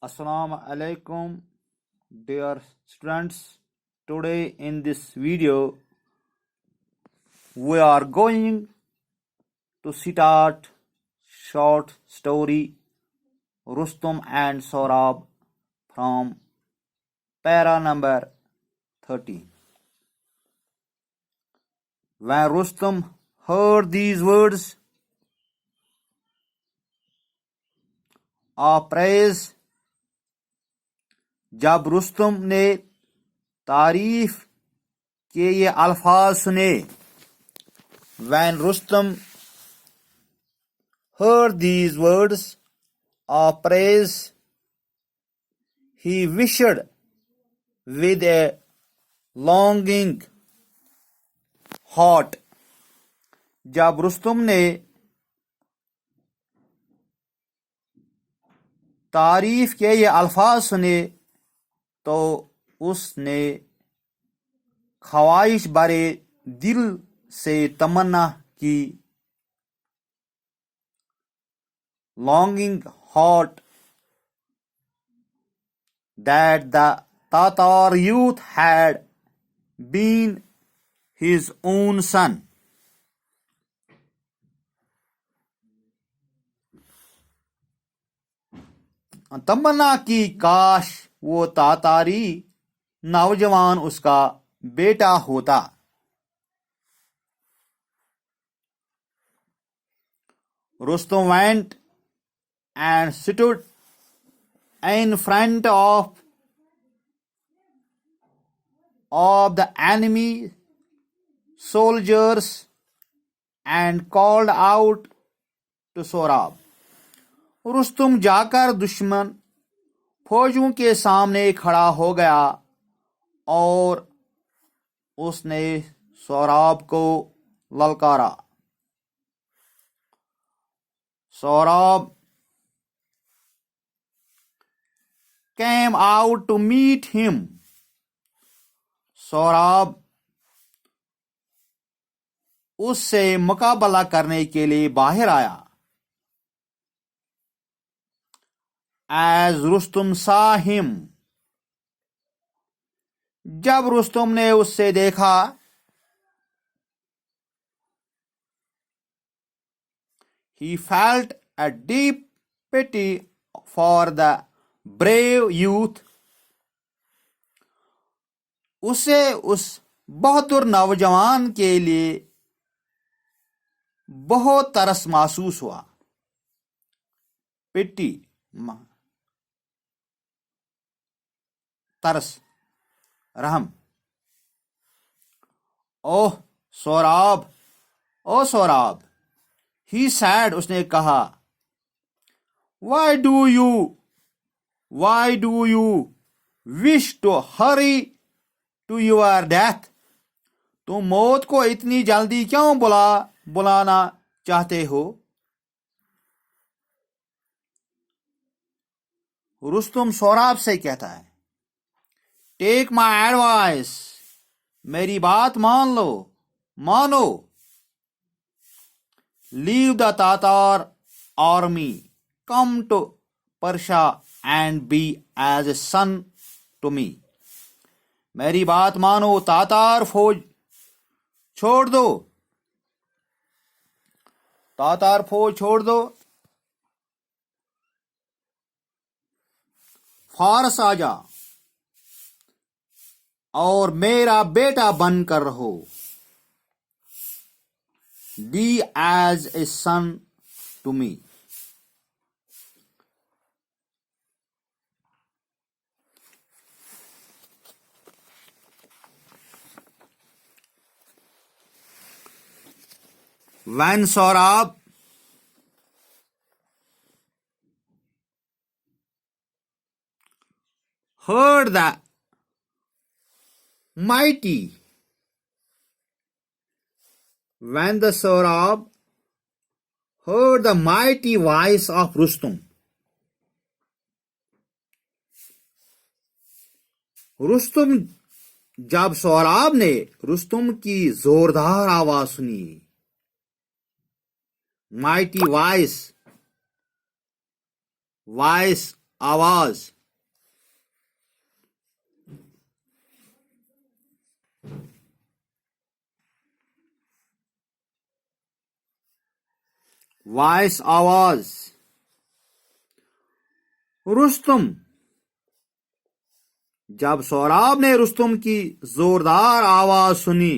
Assalamu alaikum, dear students. Today in this video, we are going to start short story Rustum and Saurabh from para number 13. When Rustum heard these words of praise, जब रुस्तुम ने तारीफ के ये अल्फाज सुने, when Rustum heard these words of praise, he wished with a longing heart. जब रुस्तुम ने तारीफ के ये अल्फाज सुने तो उसने ख्वाहिश भरे दिल से तमन्ना की, longing heart, that the Tatar youth had been his own son. तमन्ना की काश वो तातारी नौजवान उसका बेटा होता. Rustum went and stood in front of the enemy soldiers and called out to Saurabh. Rustam जाकर दुश्मन फौजों के सामने खड़ा हो गया और उसने सौराब को ललकारा. Saurabh came out to meet him. Saurabh उससे मुकाबला करने के लिए बाहर आया. As Rustum saw him, जब रुस्तुम ने उससे देखा, he felt a deep pity for the brave youth. उसे उस बहादुर नौजवान के लिए बहुत तरस महसूस हुआ. पिटी तरस, रहम. ओह सौराब, he said, उसने कहा, why do you wish to hurry to your death? तुम मौत को इतनी जल्दी क्यों बुलाना चाहते हो? रुस्तुम सौराब से कहता है, टेक माई एडवाइस, मेरी बात मानो. Leave the Tatar army, come to Persia and be as a son to me. मेरी बात मानो, तातार फौज छोड़ दो, फारस आ जा और मेरा बेटा बनकर रहो. Be as a son to me. When Saurabh heard the mighty, when the Saurabh heard the mighty voice of Rustum, Rustam जब सौराब ने रुस्तुम की जोरदार आवाज सुनी, mighty voice आवाज। वॉइस आवाज। रुस्तुम। जब सोराब ने रुस्तुम की जोरदार आवाज सुनी,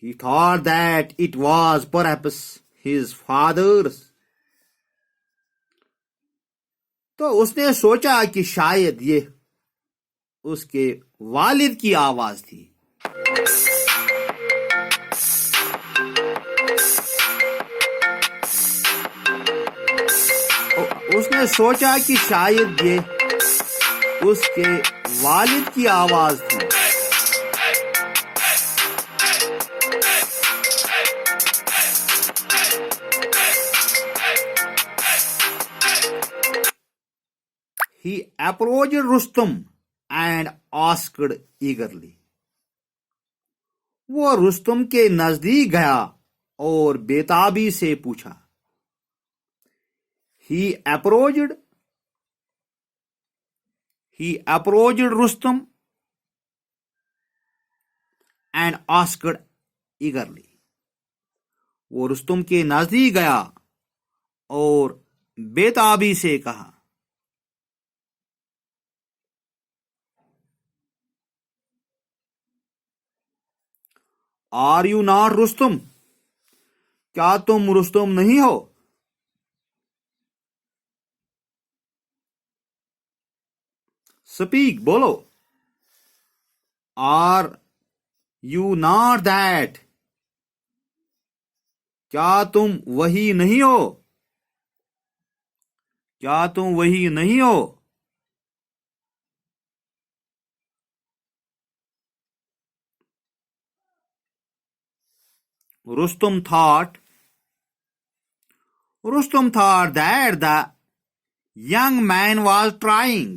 he thought that it was perhaps his father's. तो उसने सोचा कि शायद ये उसके वालिद की आवाज थी। उसने सोचा कि शायद ये उसके वालिद की आवाज थी। He approached Rustum and asked eagerly. वो रुस्तुम के नजदीक गया और बेताबी से पूछा। He approached Rustum and asked eagerly. वो रुस्तुम के नजदीक गया और बेताबी से कहा। Are you not Rustam? क्या तुम रुस्तुम नहीं हो? Speak, बोलो। Are you not that? क्या तुम वही नहीं हो? क्या तुम वही नहीं हो? Rustum thought that the young man was trying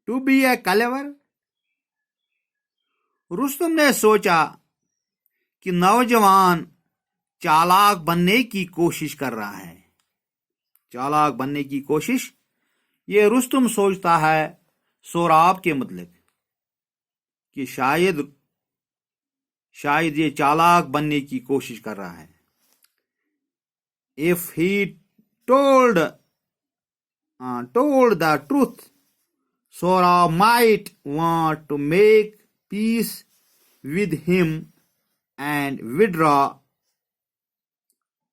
to be a clever. Rustam ने सोचा कि नौजवान चालाक बनने की कोशिश कर रहा है। चालाक बनने की कोशिश, ये रुस्तुम सोचता है सोराब के मतलब कि शायद ये चालाक बनने की कोशिश कर रहा है। If he told the truth, Sorab might want to make peace with him and withdraw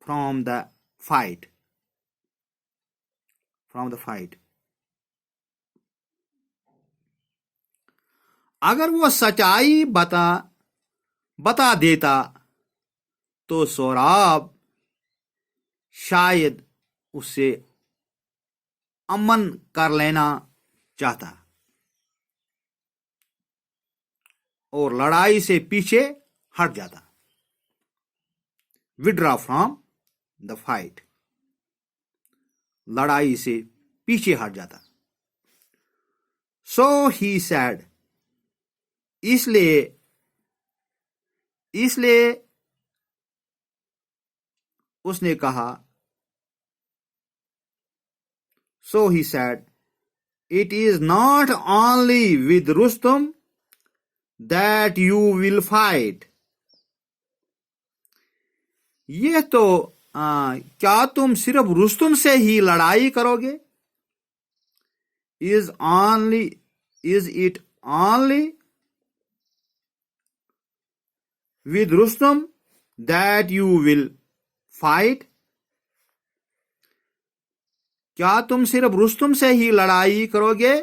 from the fight. अगर वो सच्चाई बता देता तो सोराब शायद उससे अमन कर लेना चाहता और लड़ाई से पीछे हट जाता। विड्रॉ फ्रॉम द फाइट, लड़ाई से पीछे हट जाता। सो ही सैड, इसलिए उसने कहा। So he said, it is not only with Rustum that you will fight. ये तो क्या तुम सिर्फ रुस्तुम से ही लड़ाई करोगे? Is it only with Rustum that you will fight? क्या तुम सिर्फ रुस्तुम से ही लड़ाई करोगे?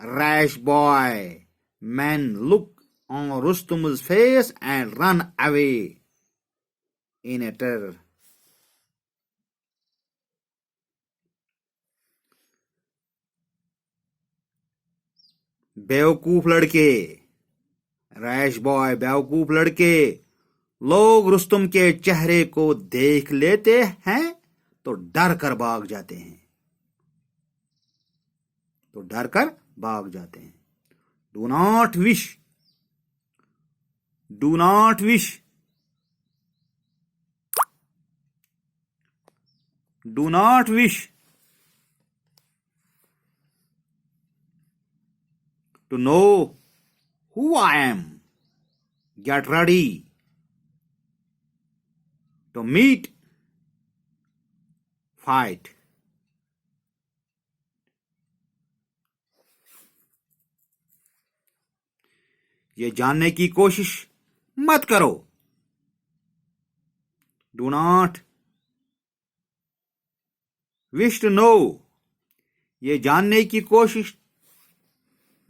Rash boy, men look on Rustum's face and run away in a terror. बेवकूफ लड़के, रैश बॉय, बेवकूफ लड़के, लोग रुस्तुम के चेहरे को देख लेते हैं तो डर कर भाग जाते हैं। Do not wish Do not wish to know who I am. Get ready to meet, fight. ये जानने की कोशिश मत करो. Do not wish to know. ये जानने की कोशिश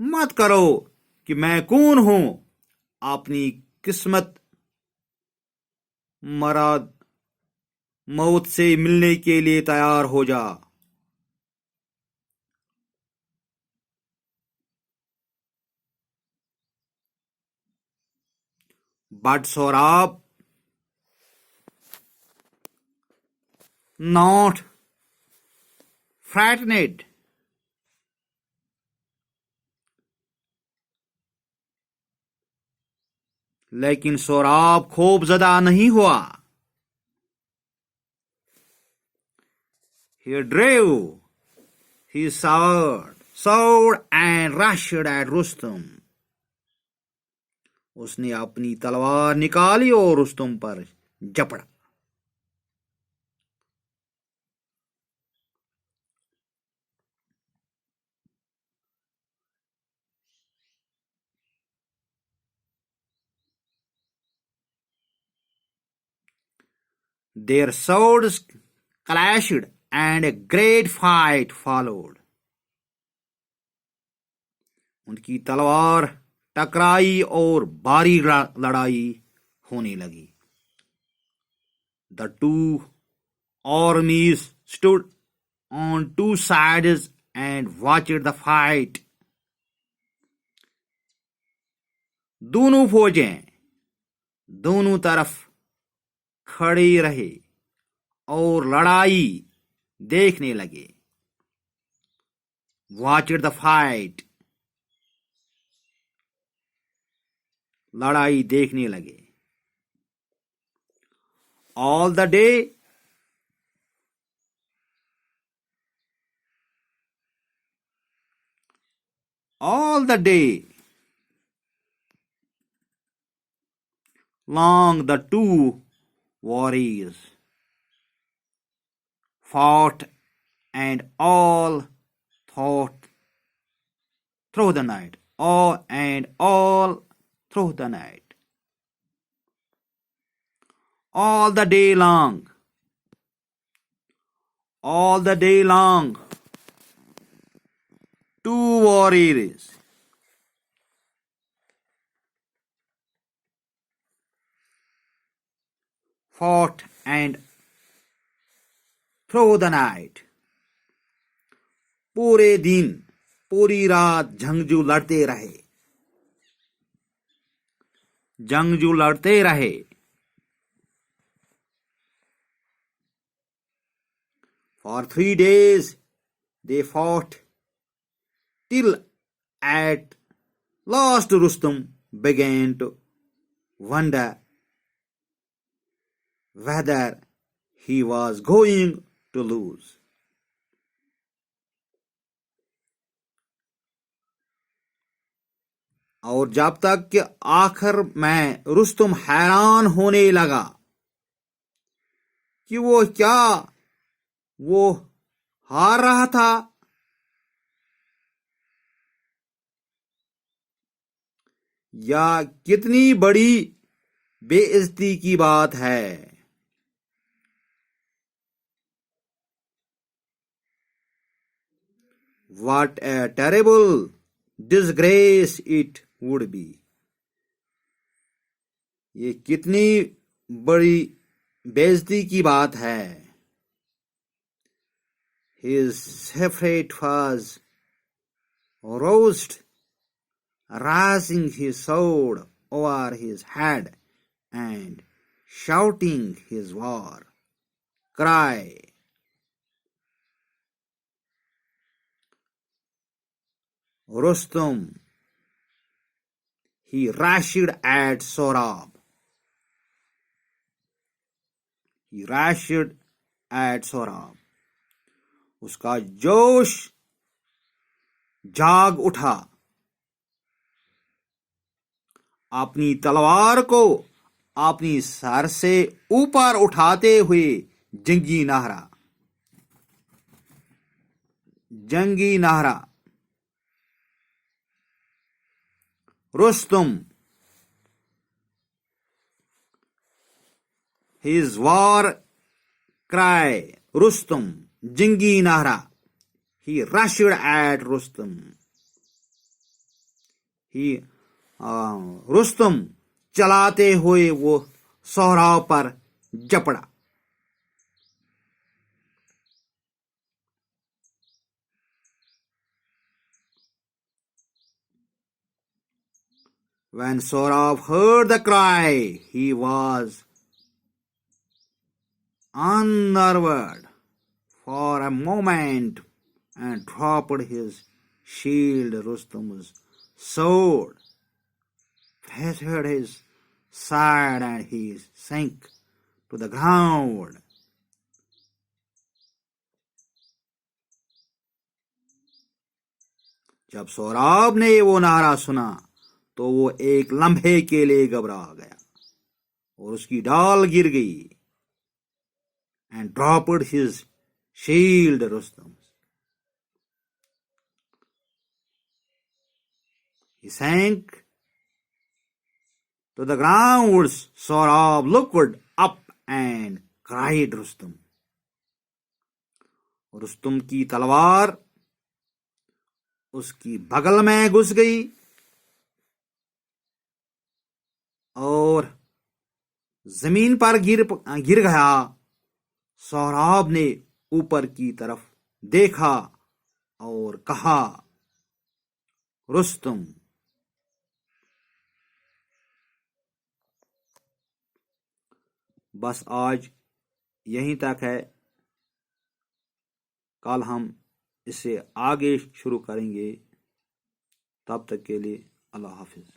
मत करो कि मैं कौन हूं. अपनी किस्मत मराद मौत से मिलने के लिए तैयार हो जा. But Saurabh, not frightened. लेकिन सौराब खौफजदा नहीं हुआ. He drew his sword and rushed at Rustum. उसने अपनी तलवार निकाली और रुस्तुम पर झपटा. Their swords clashed and a great fight followed. उनकी तलवार टकराई और भारी लड़ाई होने लगी. The two armies stood on two sides and watched the fight. दोनों फौजें दोनों तरफ खड़े रहे और लड़ाई देखने लगे. Watched the fight. लड़ाई देखने लगे. All the day long the two warriors fought and all through the night. All through the night. All the day long. Two warriors fought and through the night. पूरे दिन पूरी रात जंगजू लड़ते रहे. For 3 days they fought till at last Rustum began to wonder whether he was going to lose. और जब तक कि आखिर में रुस्तुम हैरान होने लगा कि वो हार रहा था या कितनी बड़ी बेइज्जती की बात है. What a terrible disgrace it would be. ये कितनी बड़ी बेइज्जती की बात है. His spirit was roused, raising his sword over his head and shouting his war cry. Rustum, he rushed at Saurabh. उसका जोश जाग उठा। अपनी तलवार को अपनी सर से ऊपर उठाते हुए जंगी Nahra Rustam, his war cry, Rustum, Jingi Nahra. He rushed at Rustum. Rustam चलाते हुए वो सोहराब पर जपड़ा। When Sohrab heard the cry, he was unnerved for a moment and dropped his shield. Rustum's sword pressed his side and he sank to the ground. जब सोहराब ने वो नारा सुना तो वो एक लम्हे के लिए घबरा गया और उसकी ढाल गिर गई। And dropped his shield, Rustum. He sank to the ground. Sohrab looked up and cried, Rustum. Rustam की तलवार उसकी बगल में घुस गई और जमीन पर गिर गया। सोहराब ने ऊपर की तरफ देखा और कहा, रुस्तुम। बस आज यहीं तक है। कल हम इसे आगे शुरू करेंगे। तब तक के लिए अल्लाह हाफिज।